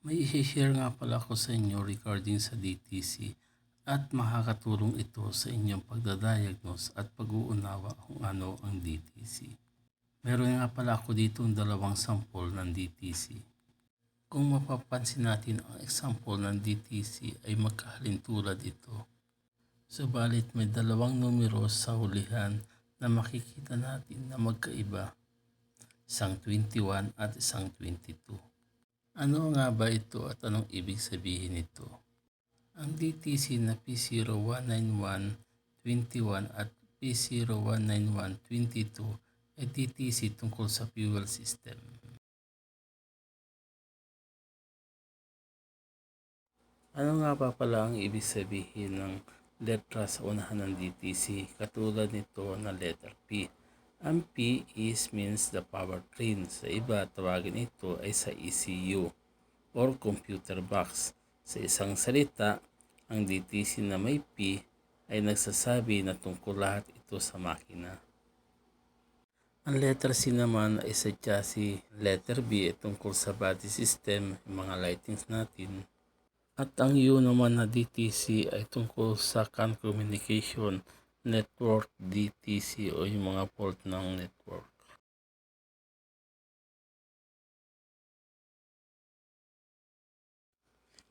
May i-share nga pala ako sa inyo regarding sa DTC at makakatulong ito sa inyong pagdadiagnose at pag-uunawa kung ano ang DTC. Meron nga pala ako dito ang dalawang sample ng DTC. Kung mapapansin natin ang example ng DTC ay magkahalintulad ito. Subalit may dalawang numero sa hulihan na makikita natin na magkaiba, isang 21 at isang 22. Ano nga ba ito at anong ibig sabihin nito? Ang DTC na P019121 at P019122 ay DTC tungkol sa fuel system. Ano nga ba pala ang ibig sabihin ng letra sa unahan ng DTC katulad nito na letter P? Ang P means the powertrain. Sa iba, tawagin ito ay sa ECU or computer box. Sa isang salita, ang DTC na may P ay nagsasabi na tungkol lahat ito sa makina. Ang letter C naman ay sa chassis. Letter B ay tungkol sa body system, yung mga lightings natin. At ang U naman na DTC ay tungkol sa CAN communication network DTC o yung mga port ng network.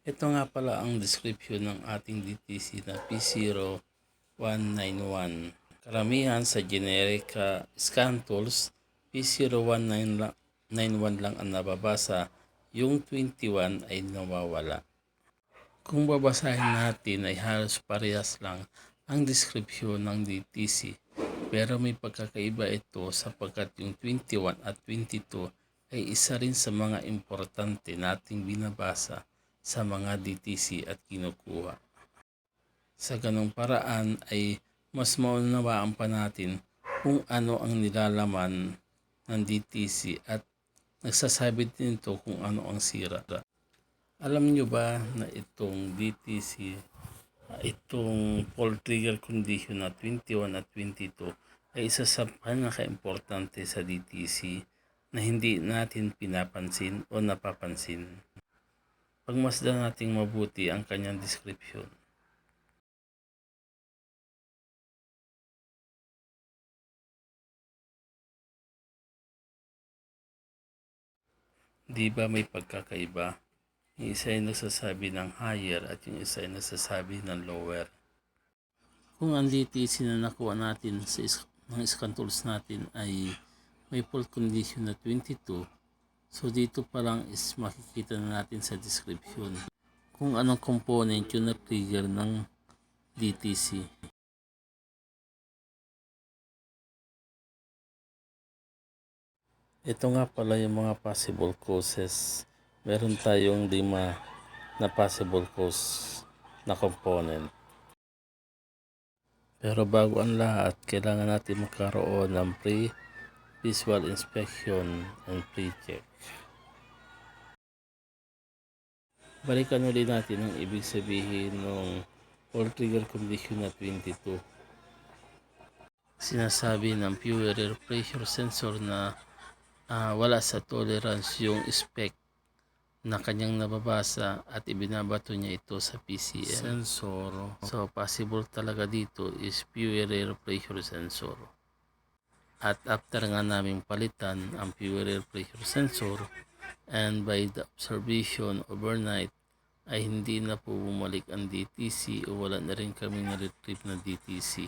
Ito nga pala ang description ng ating DTC na P0191. Karamihan sa generic scan tools, P0191 lang ang nababasa, yung 21 ay nawawala. Kung babasahin natin ay halos parehas lang ang description ng DTC, pero may pagkakaiba ito sapagkat yung 21 at 22 ay isa rin sa mga importante nating binabasa sa mga DTC at kinukuha. Sa ganong paraan ay mas maunawaan pa natin kung ano ang nilalaman ng DTC at nagsasabi din ito kung ano ang sira. Alam nyo ba na itong DTC, itong fault trigger condition na 21 at 22 ay isa sa pinaka-importante sa DTC na hindi natin pinapansin o napapansin? Pagmasdan nating mabuti ang kanyang description. Di ba may pagkakaiba? Yung isa ay nagsasabi ng higher at yung isa ay nagsasabi ng lower. Kung ang DTC na nakuha natin sa mga scan tools natin ay may fault condition na 22, so dito pa lang is makikita na natin sa description kung anong component yung na-trigger ng DTC. Ito nga pala yung mga possible causes. Meron tayong 5 na possible cause na component. Pero bago ang lahat, kailangan natin magkaroon ng pre-visual inspection and pre-check. Balikan ulit natin ang ibig sabihin ng fault trigger condition na 22. Sinasabi ng fuel air pressure sensor na wala sa tolerance yung spec na kanyang nababasa at ibinabato niya ito sa PCM sensor. So possible talaga dito is fuel air pressure sensor. At after nga namin palitan ang fuel air pressure sensor and by the observation overnight ay hindi na po bumalik ang DTC o wala na rin kami na-retrieve na DTC.